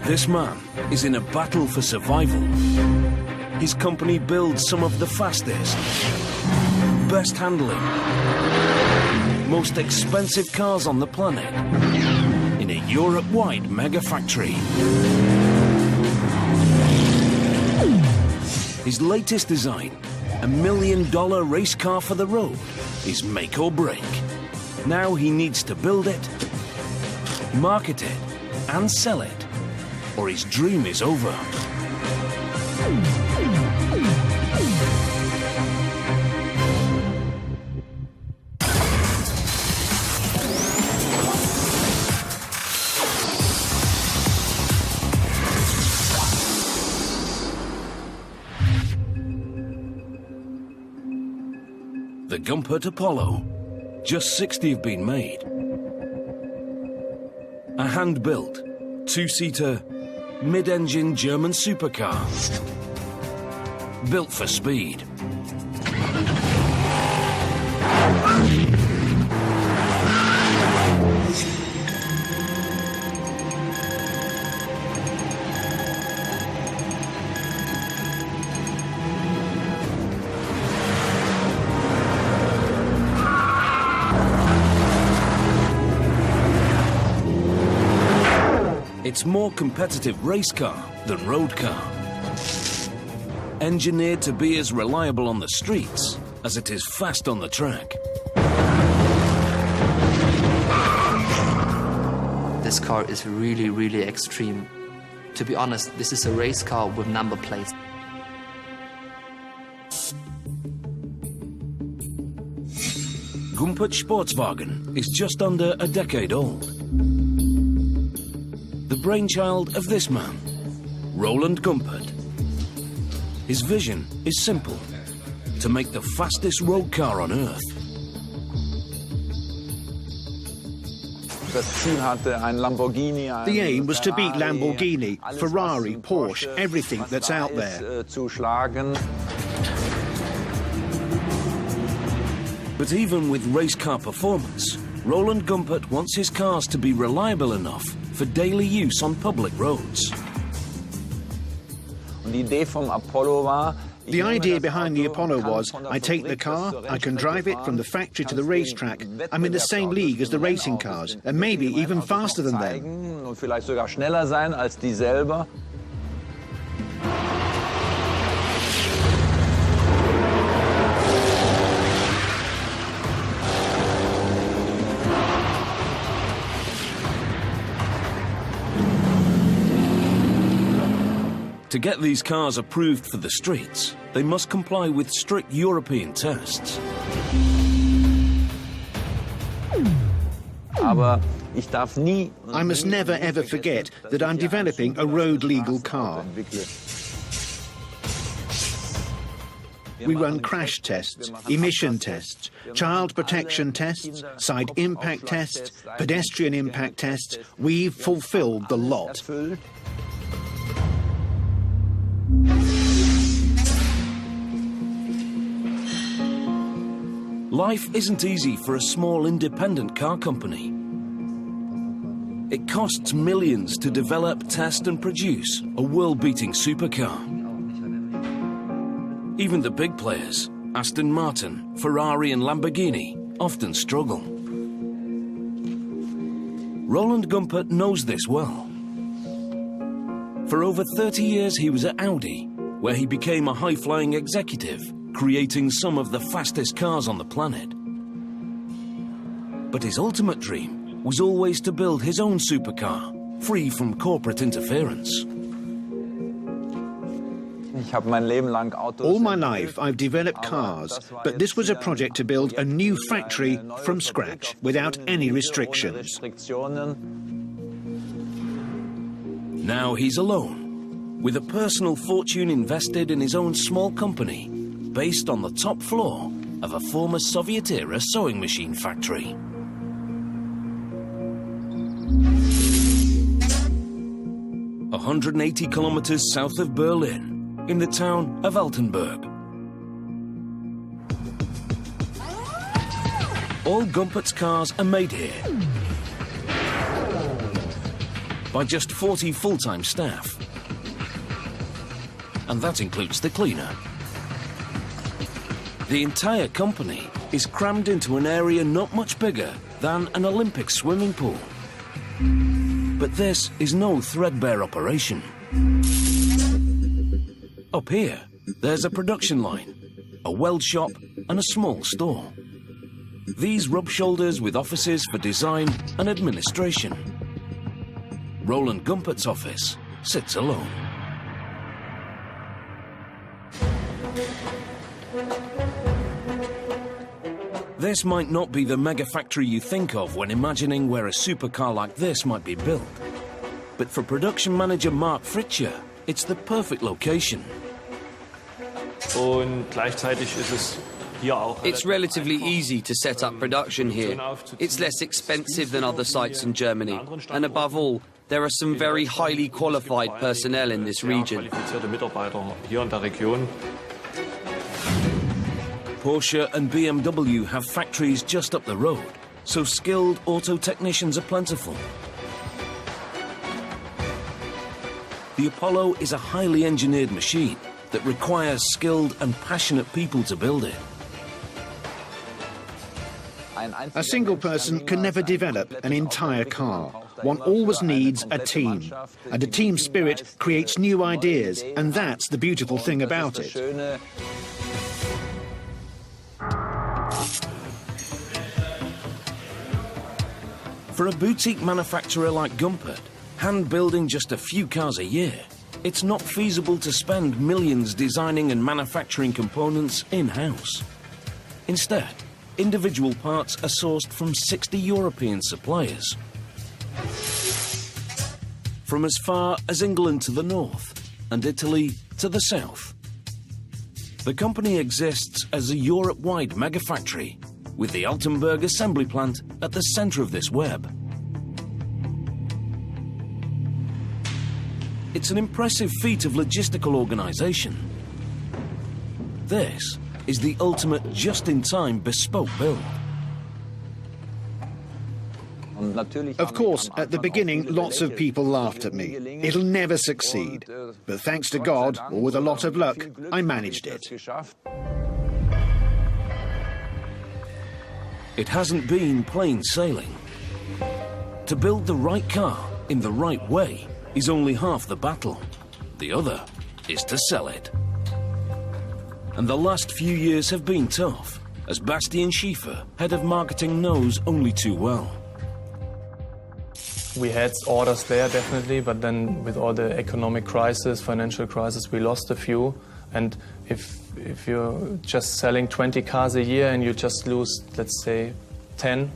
This man is in a battle for survival. His company builds some of the fastest, best handling, most expensive cars on the planet in a Europe-wide mega factory. His latest design, a $1 million race car for the road, is make or break. Now he needs to build it, market it, and sell it, or his dream is over. The Gumpert Apollo. Just 60 have been made. A hand-built, two-seater, mid-engine German supercar. Built for speed. It's more competitive race car than road car. Engineered to be as reliable on the streets as it is fast on the track. This car is really, really extreme. To be honest, this is a race car with number plates. Gumpert Sportswagen is just under a decade old. The brainchild of this man, Roland Gumpert. His vision is simple: to make the fastest road car on Earth. The aim was to beat Lamborghini, Ferrari, Porsche, everything that's out there. But even with race car performance, Roland Gumpert wants his cars to be reliable enough for daily use on public roads. The idea behind the Apollo was, I take the car, I can drive it from the factory to the racetrack. I'm in the same league as the racing cars, and maybe even faster than them. To get these cars approved for the streets, they must comply with strict European tests. I must never ever forget that I'm developing a road-legal car. We run crash tests, emission tests, child protection tests, side impact tests, pedestrian impact tests. We've fulfilled the lot. Life isn't easy for a small independent car company. It costs millions to develop, test and produce a world-beating supercar. Even the big players, Aston Martin, Ferrari and Lamborghini, often struggle. Roland Gumpert knows this well. For over 30 years he was at Audi, where he became a high-flying executive, creating some of the fastest cars on the planet. But his ultimate dream was always to build his own supercar, free from corporate interference. All my life I've developed cars, but this was a project to build a new factory from scratch, without any restrictions. Now he's alone, with a personal fortune invested in his own small company, based on the top floor of a former Soviet-era sewing machine factory. – 180 kilometers south of Berlin, in the town of Altenburg. All Gumpert's cars are made here. by just 40 full-time staff. And that includes the cleaner. The entire company is crammed into an area not much bigger than an Olympic swimming pool. But this is no threadbare operation. Up here, there's a production line, a weld shop and a small store. These rub shoulders with offices for design and administration. Roland Gumpert's office sits alone. This might not be the mega factory you think of when imagining where a supercar like this might be built. But for production manager Mark Fritscher, it's the perfect location. It's relatively easy to set up production here. It's less expensive than other sites in Germany. And above all, there are some very highly qualified personnel in this region. Porsche and BMW have factories just up the road, so skilled auto technicians are plentiful. The Apollo is a highly engineered machine that requires skilled and passionate people to build it. A single person can never develop an entire car. One always needs a team. And a team spirit creates new ideas, and that's the beautiful thing about it. For a boutique manufacturer like Gumpert, hand-building just a few cars a year, it's not feasible to spend millions designing and manufacturing components in-house. Instead, individual parts are sourced from 60 European suppliers. From as far as England to the north and Italy to the south. The company exists as a Europe-wide megafactory, with the Altenburg assembly plant at the centre of this web. It's an impressive feat of logistical organisation. This is the ultimate just-in-time bespoke build. Of course, at the beginning, lots of people laughed at me. It'll never succeed. But thanks to God, or with a lot of luck, I managed it. It hasn't been plain sailing. To build the right car in the right way is only half the battle. The other is to sell it. And the last few years have been tough, as Bastian Schiefer, head of marketing, knows only too well. We had orders there, definitely, but then with all the economic crisis, financial crisis, we lost a few. And if you're just selling 20 cars a year and you just lose, let's say, 10,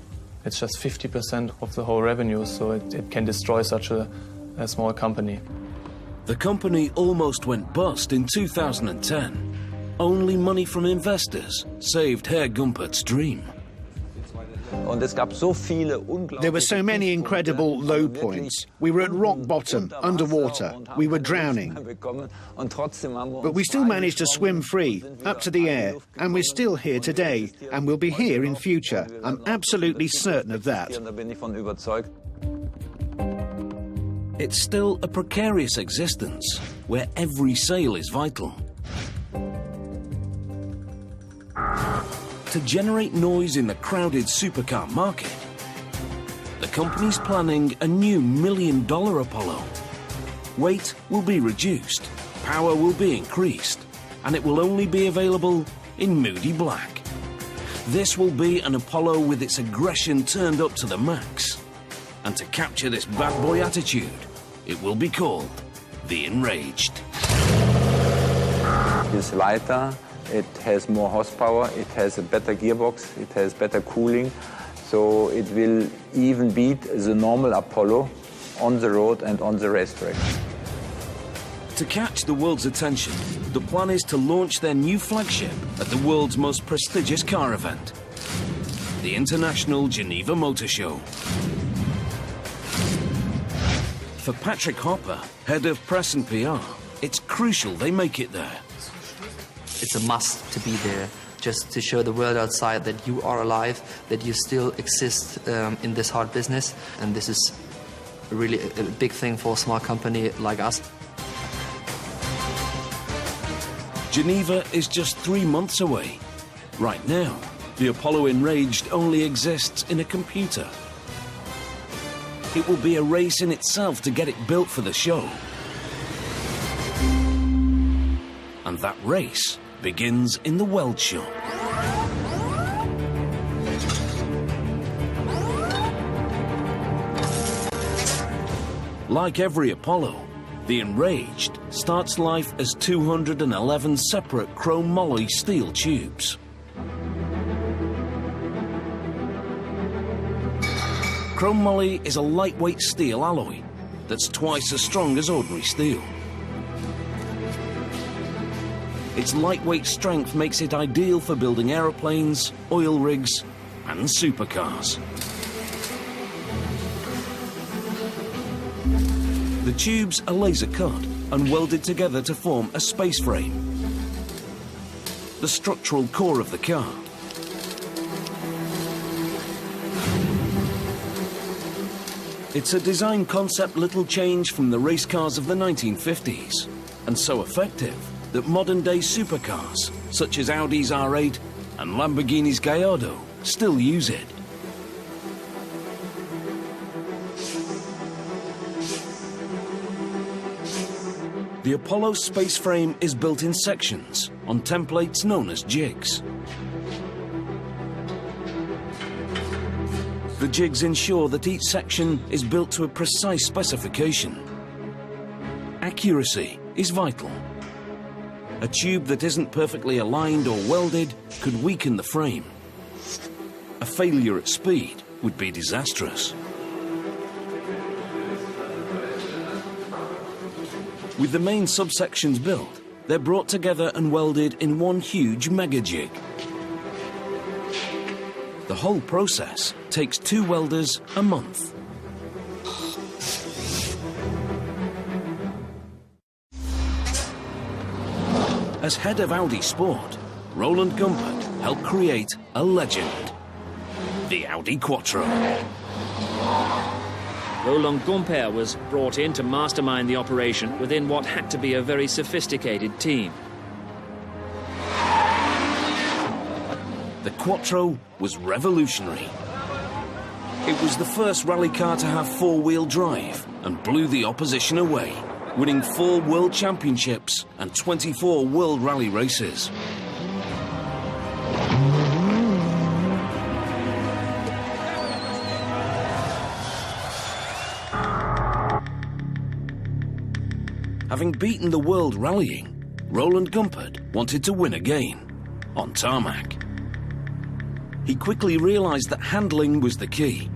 it's just 50% of the whole revenue, so it can destroy such a small company. The company almost went bust in 2010. Only money from investors saved Herr Gumpert's dream. There were so many incredible low points. We were at rock bottom, underwater. We were drowning. But we still managed to swim free, up to the air, and we're still here today, and we'll be here in future. I'm absolutely certain of that. It's still a precarious existence, where every sale is vital. To generate noise in the crowded supercar market, the company's planning a new $1 million Apollo. Weight will be reduced, power will be increased, and it will only be available in moody black. This will be an Apollo with its aggression turned up to the max. And to capture this bad boy attitude, it will be called the Enraged. It's lighter. It has more horsepower, it has a better gearbox, it has better cooling, so it will even beat the normal Apollo on the road and on the racetrack. To catch the world's attention, the plan is to launch their new flagship at the world's most prestigious car event, the International Geneva Motor Show. For Patrick Hopper, head of press and PR, it's crucial they make it there. It's a must to be there, just to show the world outside that you are alive, that you still exist in this hard business. And this is really a big thing for a small company like us. Geneva is just 3 months away. Right now, the Apollo Enraged only exists in a computer. It will be a race in itself to get it built for the show. And that race begins in the weld shop. Like every Apollo, the Enraged starts life as 211 separate chrome moly steel tubes. Chrome moly is a lightweight steel alloy that's twice as strong as ordinary steel. Its lightweight strength makes it ideal for building aeroplanes, oil rigs, and supercars. The tubes are laser cut and welded together to form a space frame, the structural core of the car. It's a design concept little change from the race cars of the 1950s, and so effective that modern-day supercars, such as Audi's R8 and Lamborghini's Gallardo, still use it. The Apollo space frame is built in sections on templates known as jigs. The jigs ensure that each section is built to a precise specification. Accuracy is vital. A tube that isn't perfectly aligned or welded could weaken the frame. A failure at speed would be disastrous. With the main subsections built, they're brought together and welded in one huge mega jig. The whole process takes 2 welders a month. As head of Audi Sport, Roland Gumpert helped create a legend, the Audi Quattro. Roland Gumpert was brought in to mastermind the operation within what had to be a very sophisticated team. The Quattro was revolutionary. It was the first rally car to have 4-wheel drive and blew the opposition away, winning 4 world championships and 24 world rally races. Having beaten the world rallying, Roland Gumpert wanted to win again, on tarmac. He quickly realized that handling was the key.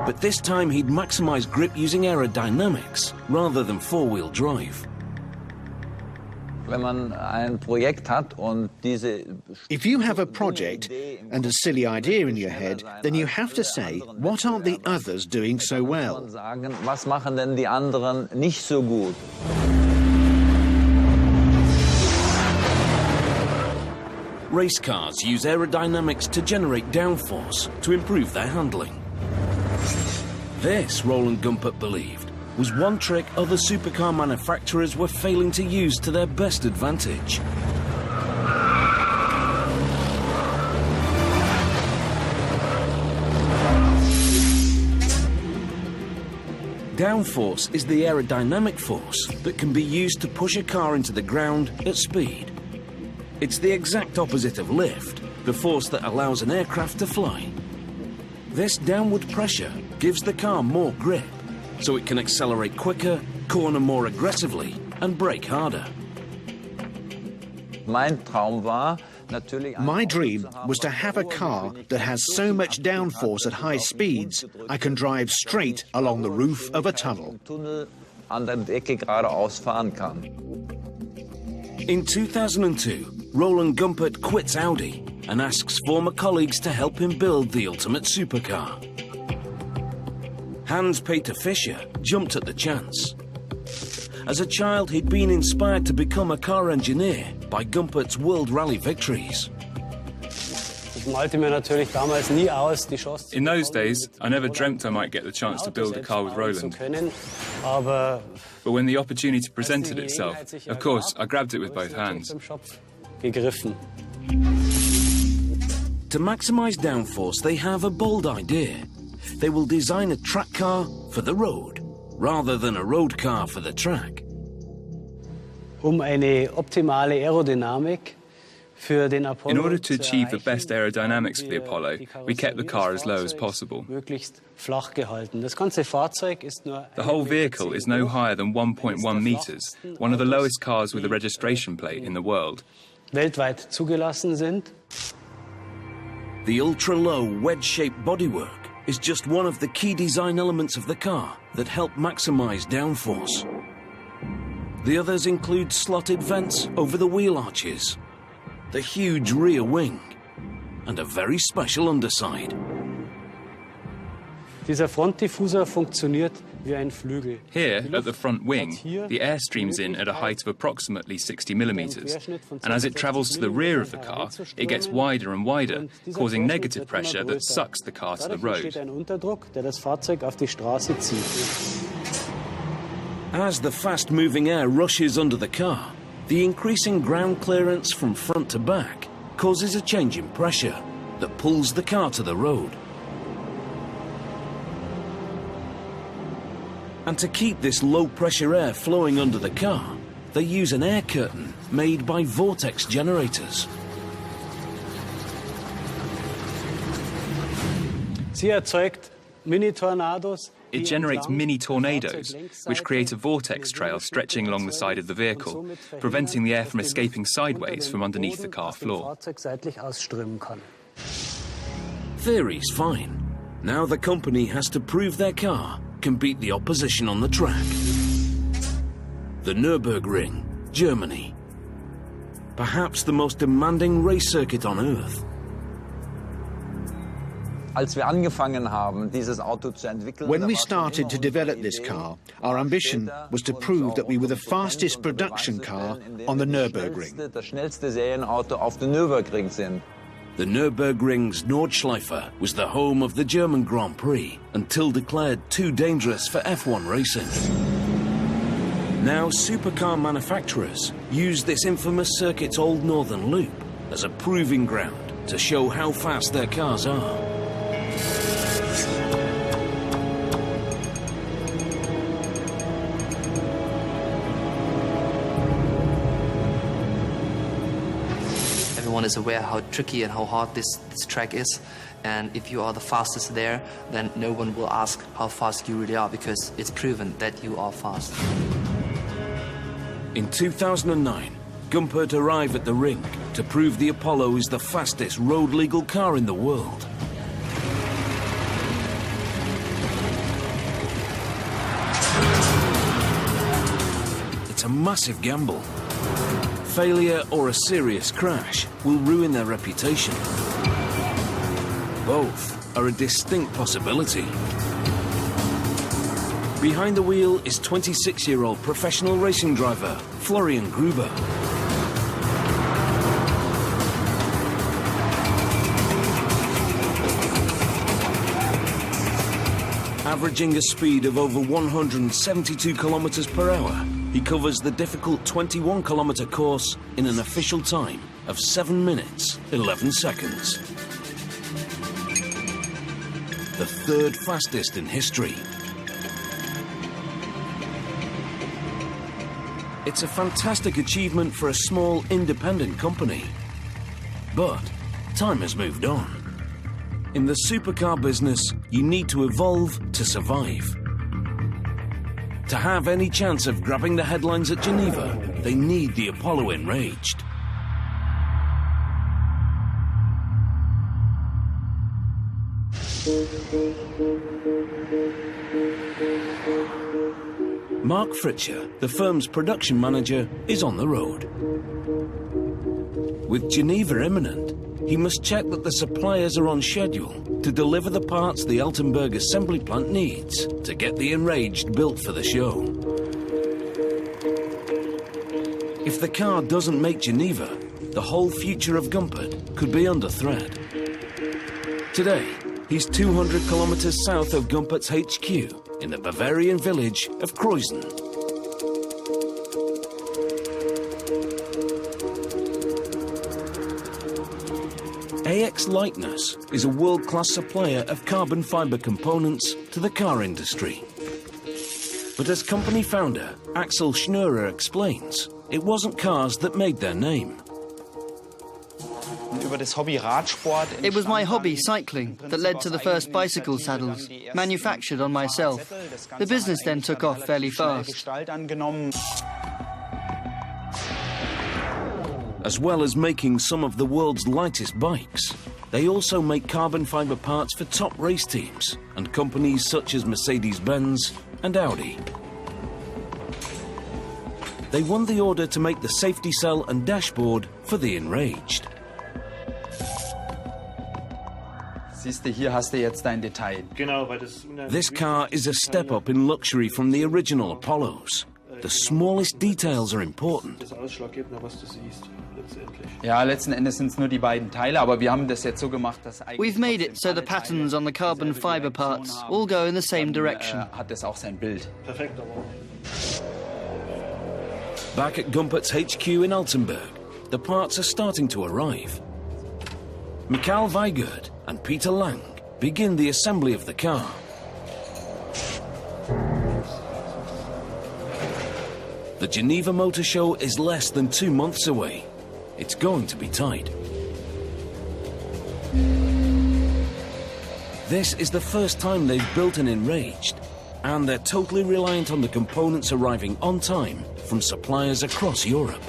But this time he'd maximize grip using aerodynamics rather than 4-wheel drive. If you have a project and a silly idea in your head, then you have to say, what aren't the others doing so well? Was machen denn die anderen nicht so gut? Race cars use aerodynamics to generate downforce to improve their handling. This, Roland Gumpert believed, was one trick other supercar manufacturers were failing to use to their best advantage. Downforce is the aerodynamic force that can be used to push a car into the ground at speed. It's the exact opposite of lift, the force that allows an aircraft to fly. This downward pressure gives the car more grip, so it can accelerate quicker, corner more aggressively, and brake harder. My dream was to have a car that has so much downforce at high speeds, I can drive straight along the roof of a tunnel. In 2002, Roland Gumpert quits Audi and asks former colleagues to help him build the ultimate supercar. Hans-Peter Fischer jumped at the chance. As a child, he'd been inspired to become a car engineer by Gumpert's World Rally victories. In those days, I never dreamt I might get the chance to build a car with Roland. But when the opportunity presented itself, of course, I grabbed it with both hands. To maximise downforce, they have a bold idea. They will design a track car for the road, rather than a road car for the track. In order to achieve the best aerodynamics for the Apollo, we kept the car as low as possible. The whole vehicle is no higher than 1.1 metres, one of the lowest cars with a registration plate in the world. The ultra-low wedge-shaped bodywork is just one of the key design elements of the car that help maximise downforce. The others include slotted vents over the wheel arches, the huge rear wing, and a very special underside. Here, at the front wing, the air streams in at a height of approximately 60 millimetres, and as it travels to the rear of the car, it gets wider and wider, causing negative pressure that sucks the car to the road. As the fast-moving air rushes under the car, the increasing ground clearance from front to back causes a change in pressure that pulls the car to the road. And to keep this low-pressure air flowing under the car, they use an air curtain made by vortex generators. It generates mini tornadoes, which create a vortex trail stretching along the side of the vehicle, preventing the air from escaping sideways from underneath the car floor. Theory's fine. Now the company has to prove their car can beat the opposition on the track. The Nürburgring, Germany. Perhaps the most demanding race circuit on Earth. When we started to develop this car, our ambition was to prove that we were the fastest production car on the Nürburgring. The Nürburgring's Nordschleife was the home of the German Grand Prix until declared too dangerous for F1 racing. Now supercar manufacturers use this infamous circuit's Old Northern Loop as a proving ground to show how fast their cars are. Everyone is aware how tricky and how hard this track is, and if you are the fastest there, then no one will ask how fast you really are, because it's proven that you are fast. In 2009, Gumpert arrived at the ring to prove the Apollo is the fastest road-legal car in the world. It's a massive gamble. Failure or a serious crash will ruin their reputation. Both are a distinct possibility. Behind the wheel is 26-year-old professional racing driver Florian Gruber. Averaging a speed of over 172 kilometers per hour, he covers the difficult 21-kilometer course in an official time of 7 minutes, 11 seconds. The third fastest in history. It's a fantastic achievement for a small independent company. But time has moved on. In the supercar business, you need to evolve to survive. To have any chance of grabbing the headlines at Geneva, they need the Apollo enraged. Mark Fritscher, the firm's production manager, is on the road. With Geneva imminent, he must check that the suppliers are on schedule to deliver the parts the Altenburg assembly plant needs to get the Enraged built for the show. If the car doesn't make Geneva, the whole future of Gumpert could be under threat. Today, he's 200 kilometers south of Gumpert's HQ in the Bavarian village of Kreuzen. AX Lightness is a world-class supplier of carbon fibre components to the car industry. But as company founder Axel Schneurer explains, it wasn't cars that made their name. It was my hobby, cycling, that led to the first bicycle saddles, manufactured on myself. The business then took off fairly fast. As well as making some of the world's lightest bikes, they also make carbon fibre parts for top race teams and companies such as Mercedes-Benz and Audi. They won the order to make the safety cell and dashboard for the Enraged. This car is a step up in luxury from the original Apollos. The smallest details are important. We've made it so the patterns on the carbon fibre parts all go in the same direction. Back at Gumpert's HQ in Altenburg, the parts are starting to arrive. Michael Weigert and Peter Lang begin the assembly of the car. The Geneva Motor Show is less than 2 months away. It's going to be tight. This is the first time they've built an Enraged, and they're totally reliant on the components arriving on time from suppliers across Europe.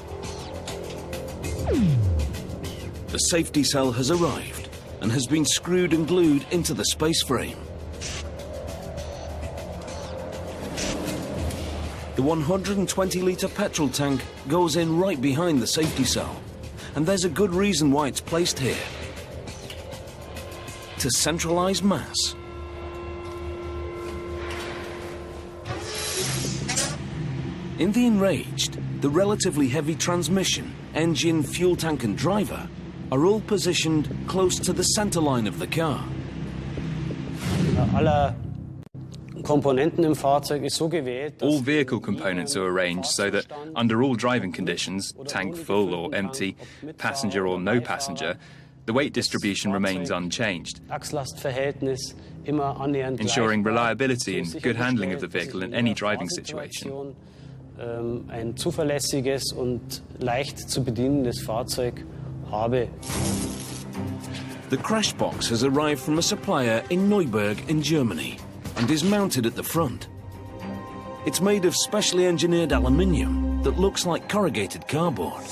The safety cell has arrived and has been screwed and glued into the space frame. The 120-litre petrol tank goes in right behind the safety cell, and there's a good reason why it's placed here. To centralise mass. In the Enraged, the relatively heavy transmission, engine, fuel tank and driver are all positioned close to the centre line of the car. All vehicle components are arranged so that, under all driving conditions, tank full or empty, passenger or no passenger, the weight distribution remains unchanged, ensuring reliability and good handling of the vehicle in any driving situation. Ein zuverlässiges und leicht zu bedienendes Fahrzeug habe. The crash box has arrived from a supplier in Neuburg in Germany and is mounted at the front. It's made of specially engineered aluminium that looks like corrugated cardboard.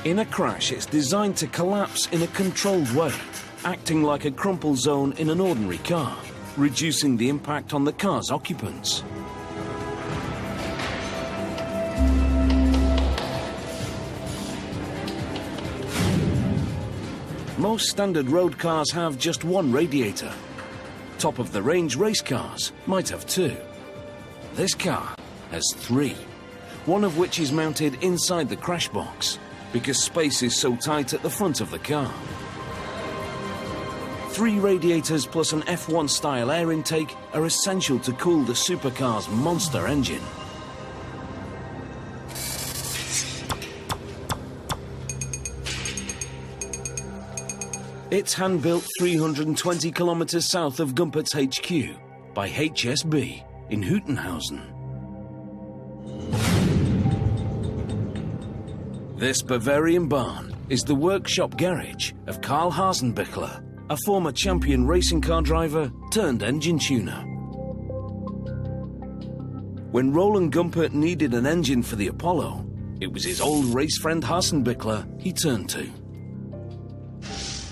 In a crash, it's designed to collapse in a controlled way, acting like a crumple zone in an ordinary car, reducing the impact on the car's occupants. Most standard road cars have just one radiator. Top-of-the-range race cars might have two. This car has three, one of which is mounted inside the crash box, because space is so tight at the front of the car. 3 radiators plus an F1-style air intake are essential to cool the supercar's monster engine. It's hand-built 320 kilometers south of Gumpert's HQ by HSB in Hüttenhausen. This Bavarian barn is the workshop garage of Karl Hasenbichler, a former champion racing car driver turned engine tuner. When Roland Gumpert needed an engine for the Apollo, it was his old race friend Hasenbichler he turned to.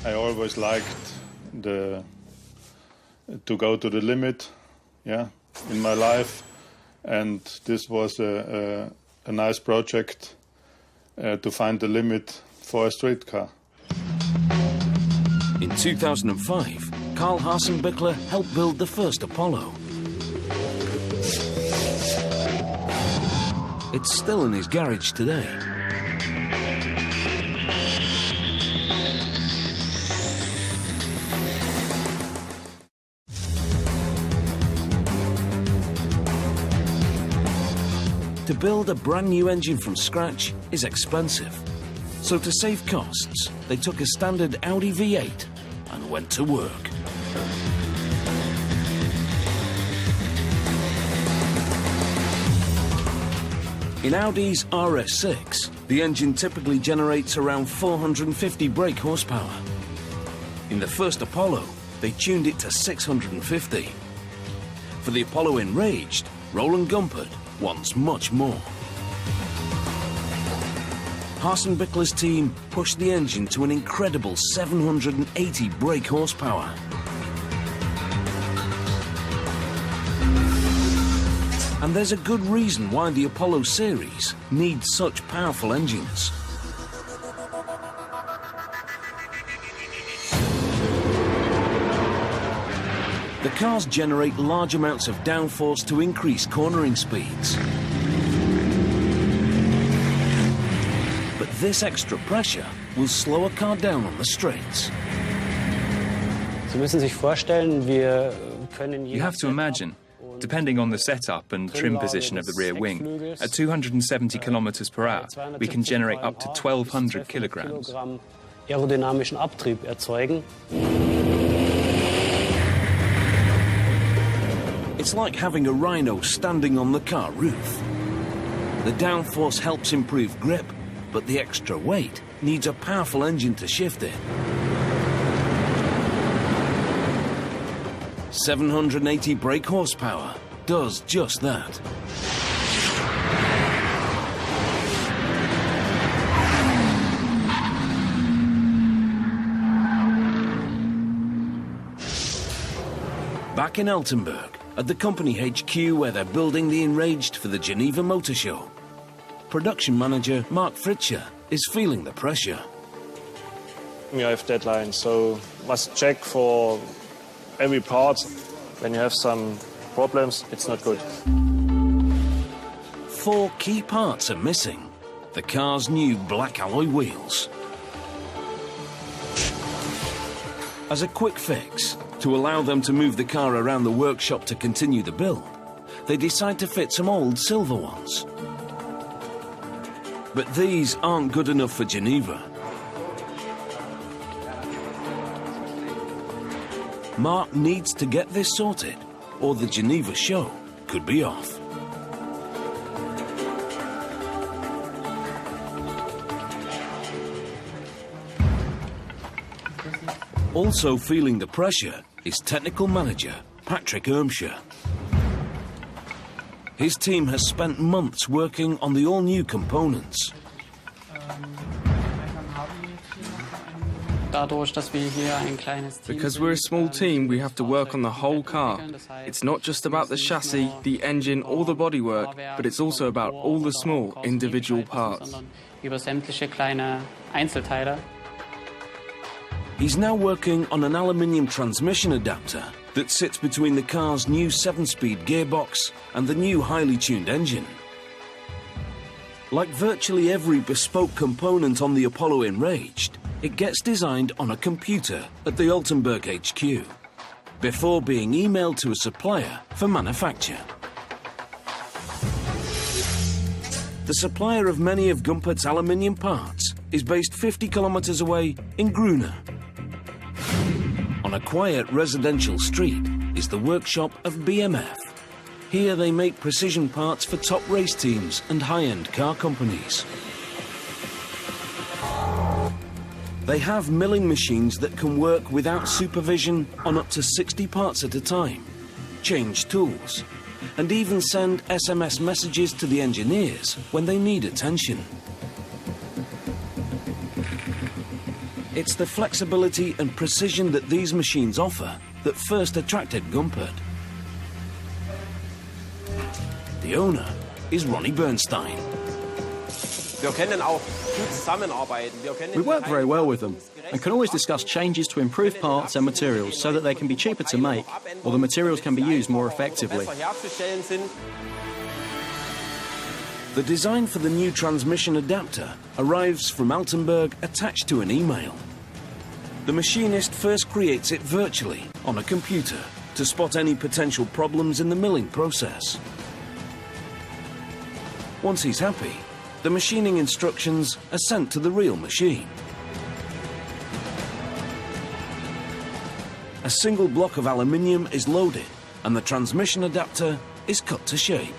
I always liked to go to the limit, in my life, and this was a nice project to find the limit for a street car. In 2005, Karl Hasenbichler helped build the first Apollo. It's still in his garage today. To build a brand new engine from scratch is expensive. So to save costs, they took a standard Audi V8 and went to work. In Audi's RS6, the engine typically generates around 450 brake horsepower. In the first Apollo, they tuned it to 650. For the Apollo Enraged, Roland Gumpert wants much more. Harsen-Bickler's team pushed the engine to an incredible 780 brake horsepower. And there's a good reason why the Apollo series needs such powerful engines. The cars generate large amounts of downforce to increase cornering speeds. But this extra pressure will slow a car down on the straights. Sie müssen sich vorstellen, wir können You have to imagine, depending on the setup and trim position of the rear wing, at 270 kilometers per hour, we can generate up to 1,200 kilograms. Aerodynamischen Abtrieb erzeugen. It's like having a rhino standing on the car roof. The downforce helps improve grip, but the extra weight needs a powerful engine to shift it. 780 brake horsepower does just that. Back in Altenburg, at the company HQ where they're building the Enraged for the Geneva Motor Show, production manager Mark Fritscher is feeling the pressure. You have deadlines, so must check for every part. When you have some problems, it's not good. 4 key parts are missing. The car's new black alloy wheels. As a quick fix, to allow them to move the car around the workshop to continue the build, they decide to fit some old silver ones. But these aren't good enough for Geneva. Mark needs to get this sorted, or the Geneva show could be off. Also feeling the pressure is technical manager Patrick Ermscher. His team has spent months working on the all-new components. Because we're a small team, we have to work on the whole car. It's not just about the chassis, the engine, or the bodywork, but it's also about all the small individual parts. He's now working on an aluminium transmission adapter that sits between the car's new 7-speed gearbox and the new highly tuned engine. Like virtually every bespoke component on the Apollo Enraged, it gets designed on a computer at the Altenburg HQ, before being emailed to a supplier for manufacture. The supplier of many of Gumpert's aluminium parts is based 50 kilometers away in Gruna. On a quiet residential street is the workshop of BMF. Here they make precision parts for top race teams and high-end car companies. They have milling machines that can work without supervision on up to 60 parts at a time, change tools, and even send SMS messages to the engineers when they need attention. It's the flexibility and precision that these machines offer that first attracted Gumpert. The owner is Ronnie Bernstein. We work very well with them and can always discuss changes to improve parts and materials so that they can be cheaper to make or the materials can be used more effectively. The design for the new transmission adapter arrives from Altenburg attached to an email. The machinist first creates it virtually on a computer to spot any potential problems in the milling process. Once he's happy, the machining instructions are sent to the real machine. A single block of aluminium is loaded and the transmission adapter is cut to shape.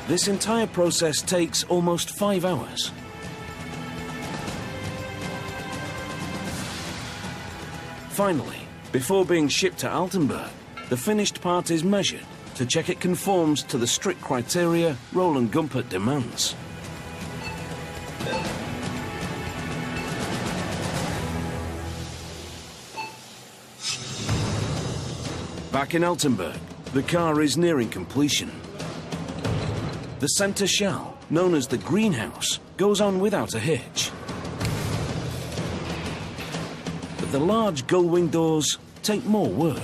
This entire process takes almost 5 hours. Finally, before being shipped to Altenburg, the finished part is measured to check it conforms to the strict criteria Roland Gumpert demands. Back in Altenburg, the car is nearing completion. The centre shell, known as the greenhouse, goes on without a hitch. But the large gull-wing doors take more work.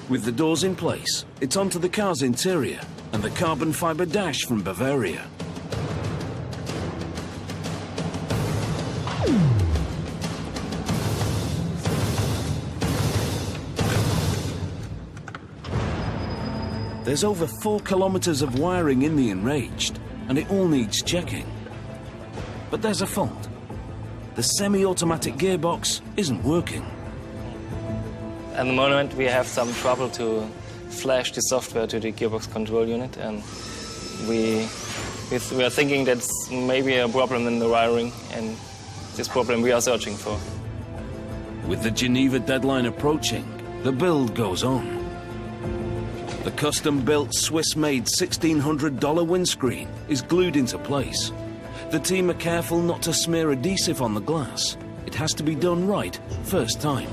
With the doors in place, it's onto the car's interior and the carbon fibre dash from Bavaria. There's over 4 kilometres of wiring in the Enraged, and it all needs checking. But there's a fault. The semi-automatic gearbox isn't working. At the moment we have some trouble to flash the software to the gearbox control unit, and we are thinking that's maybe a problem in the wiring, and this problem we are searching for. With the Geneva deadline approaching, the build goes on. The custom-built Swiss-made $1,600 windscreen is glued into place. The team are careful not to smear adhesive on the glass. It has to be done right first time.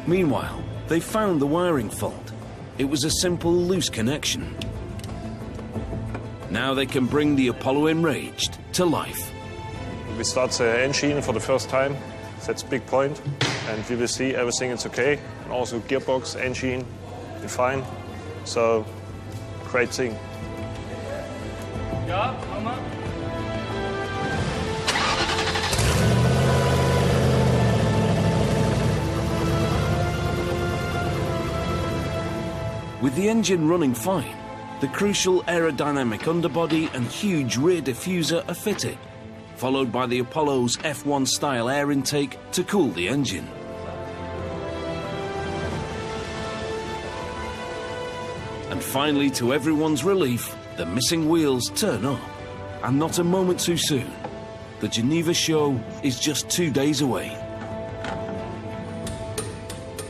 Meanwhile, they found the wiring fault. It was a simple loose connection. Now they can bring the Apollo Enraged to life. We start the engine for the first time. That's a big point. And we will see everything is okay. And also gearbox, engine, fine. So, great thing. Ja, Mama. With the engine running fine, the crucial aerodynamic underbody and huge rear diffuser are fitted, followed by the Apollo's F1-style air intake to cool the engine. And finally, to everyone's relief, the missing wheels turn up. And not a moment too soon. The Geneva show is just 2 days away.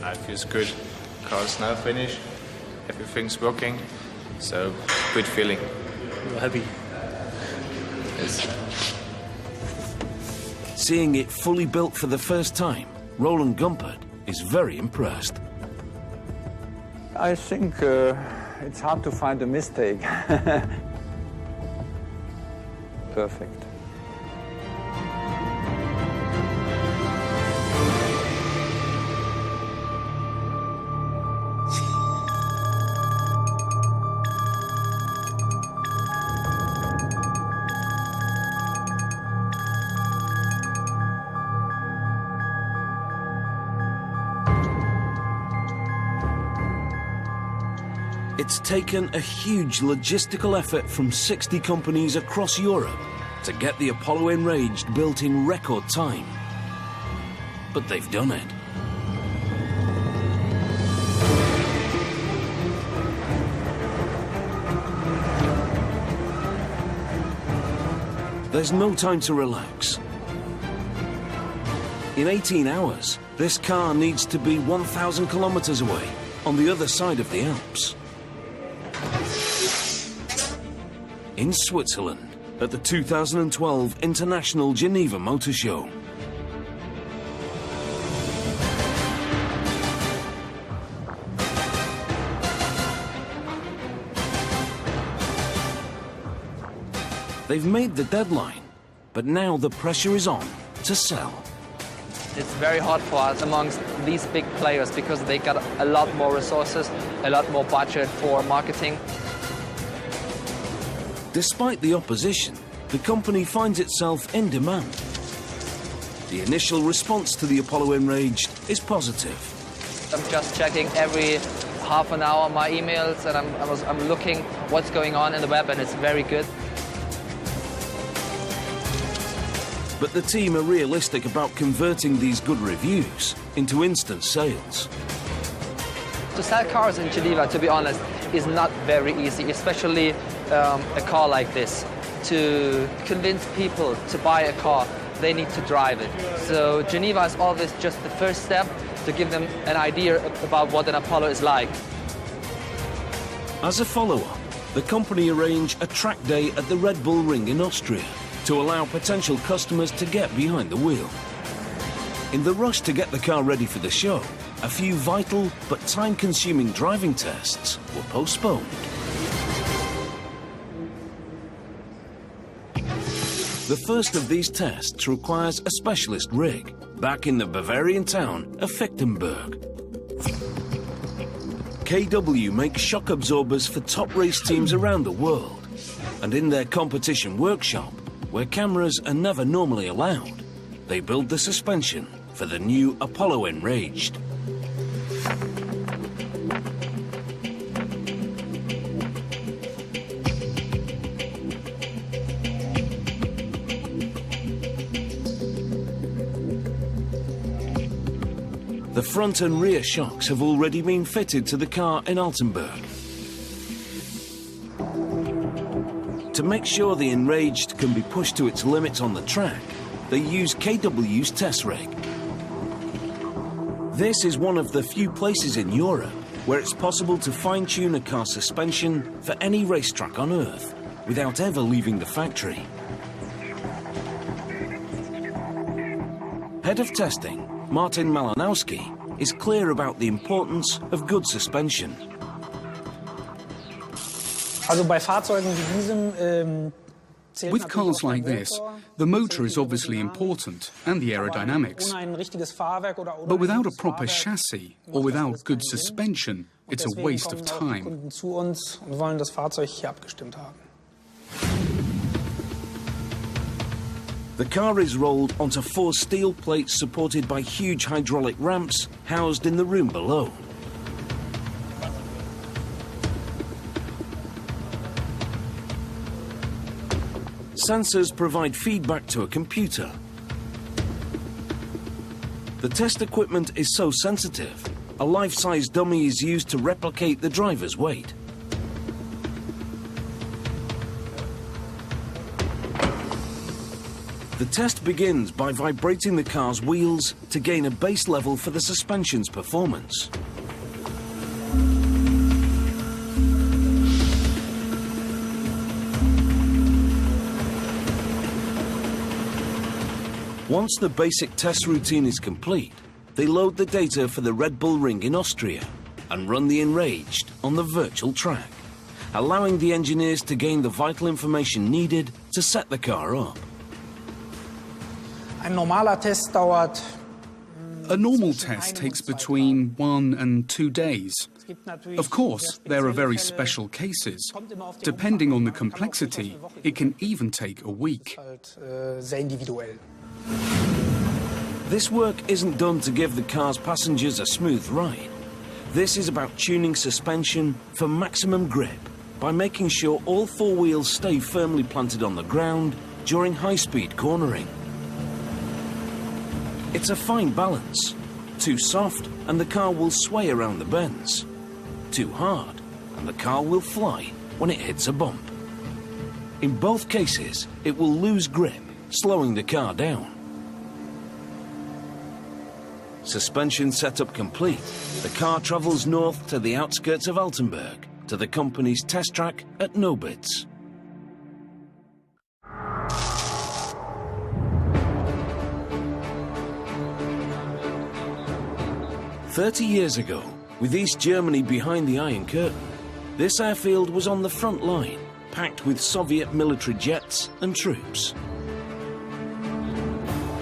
It feels good. Car is now finished. Everything's working, so good feeling. You're happy? Yes. Seeing it fully built for the first time, Roland Gumpert is very impressed. I think it's hard to find a mistake. Perfect. It's taken a huge logistical effort from 60 companies across Europe to get the Apollo Enraged built in record time. But they've done it. There's no time to relax. In 18 hours, this car needs to be 1,000 kilometers away, on the other side of the Alps. In Switzerland, at the 2012 International Geneva Motor Show. They've made the deadline, but now the pressure is on to sell. It's very hard for us amongst these big players because they got a lot more resources, a lot more budget for marketing. Despite the opposition, the company finds itself in demand. The initial response to the Apollo Enraged is positive. I'm just checking every half an hour my emails, and I'm looking what's going on in the web, and it's very good. But the team are realistic about converting these good reviews into instant sales. To sell cars in Geneva, to be honest, is not very easy, especially a car like this. To convince people to buy a car, they need to drive it. So Geneva is always just the first step to give them an idea about what an Apollo is like. As a follow-up, the company arrange a track day at the Red Bull Ring in Austria to allow potential customers to get behind the wheel. In the rush to get the car ready for the show, a few vital but time-consuming driving tests were postponed. The first of these tests requires a specialist rig back in the Bavarian town of Fichtenberg. KW makes shock absorbers for top race teams around the world, and in their competition workshop, where cameras are never normally allowed, they build the suspension for the new Apollo Enraged. The front and rear shocks have already been fitted to the car in Altenburg. To make sure the Enraged can be pushed to its limits on the track, they use KW's test rig. This is one of the few places in Europe where it's possible to fine-tune a car suspension for any racetrack on Earth without ever leaving the factory. Head of testing, Martin Malinowski, is clear about the importance of good suspension. With cars like this, the motor is obviously important and the aerodynamics. But without a proper chassis or without good suspension, it's a waste of time. The car is rolled onto 4 steel plates supported by huge hydraulic ramps housed in the room below. Sensors provide feedback to a computer. The test equipment is so sensitive, a life-size dummy is used to replicate the driver's weight. The test begins by vibrating the car's wheels to gain a base level for the suspension's performance. Once the basic test routine is complete, they load the data for the Red Bull Ring in Austria and run the Enraged on the virtual track, allowing the engineers to gain the vital information needed to set the car up. A normal test takes between 1 and 2 days. Of course, there are very special cases. Depending on the complexity, it can even take a week. This work isn't done to give the car's passengers a smooth ride. This is about tuning suspension for maximum grip by making sure all 4 wheels stay firmly planted on the ground during high-speed cornering. It's a fine balance. Too soft and the car will sway around the bends. Too hard and the car will fly when it hits a bump. In both cases, it will lose grip, slowing the car down. Suspension setup complete, the car travels north to the outskirts of Altenburg, to the company's test track at Nobitz. "30 years ago, with East Germany behind the Iron Curtain, this airfield was on the front line, packed with Soviet military jets and troops.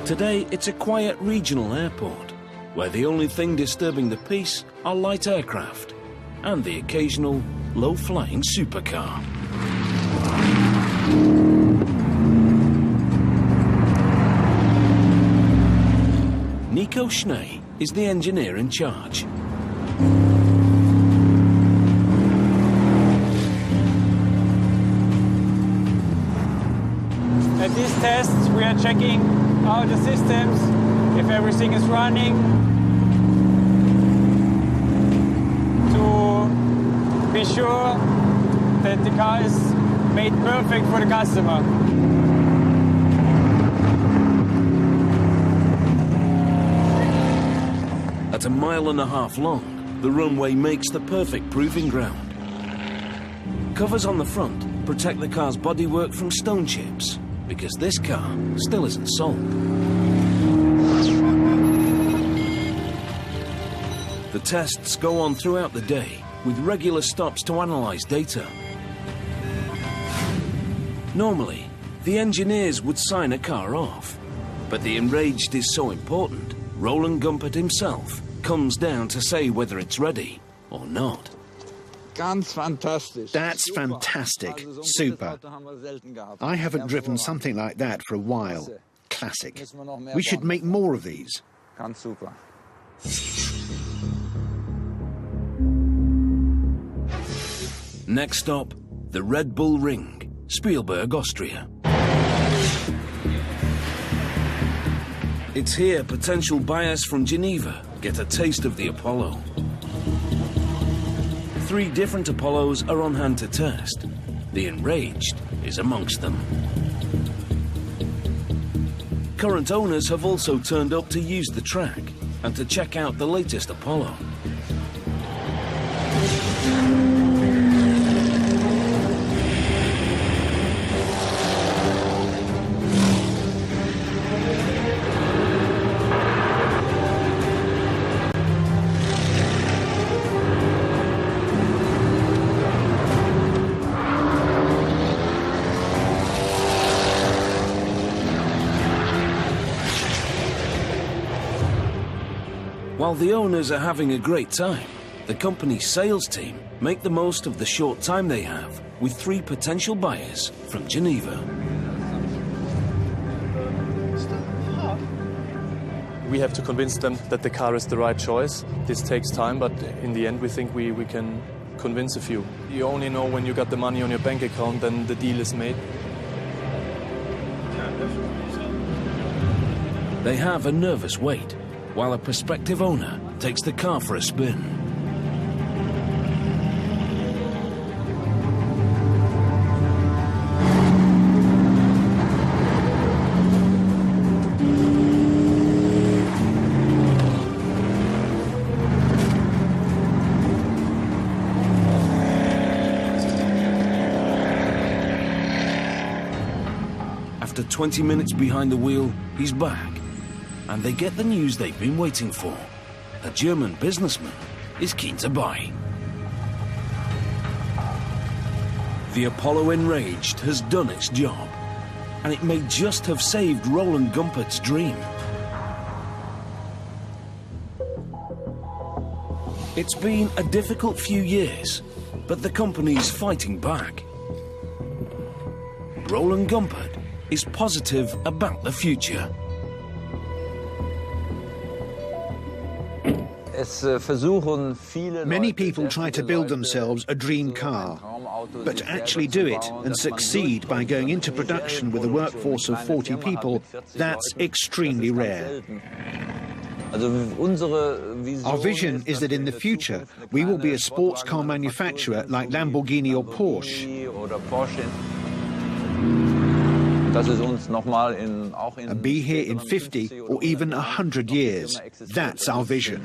Today, it's a quiet regional airport, where the only thing disturbing the peace are light aircraft and the occasional low-flying supercar. Nico Schnee is the engineer in charge. At these tests, we are checking out the systems, if everything is running, to be sure that the car is made perfect for the customer. At 1.5 miles long, the runway makes the perfect proving ground. Covers on the front protect the car's bodywork from stone chips, because this car still isn't sold. The tests go on throughout the day, with regular stops to analyse data. Normally, the engineers would sign a car off, but the Enraged is so important, Roland Gumpert himself comes down to say whether it's ready or not. That's fantastic. Super. I haven't driven something like that for a while. Classic. We should make more of these. Next stop, the Red Bull Ring, Spielberg, Austria. It's here potential buyers from Geneva get a taste of the Apollo. 3 different Apollos are on hand to test. The Enraged is amongst them. Current owners have also turned up to use the track and to check out the latest Apollo. While the owners are having a great time, the company's sales team make the most of the short time they have with 3 potential buyers from Geneva. We have to convince them that the car is the right choice. This takes time, but in the end we think we can convince a few. You only know when you got the money on your bank account, then the deal is made. They have a nervous wait, while a prospective owner takes the car for a spin. After 20 minutes behind the wheel, he's back. And they get the news they've been waiting for. A German businessman is keen to buy. The Apollo Enraged has done its job, and it may just have saved Roland Gumpert's dream. It's been a difficult few years, but the company's fighting back. Roland Gumpert is positive about the future. Many people try to build themselves a dream car, but to actually do it and succeed by going into production with a workforce of 40 people, that's extremely rare. Our vision is that in the future, we will be a sports car manufacturer like Lamborghini or Porsche. And be here in 50 or even 100 years. That's our vision.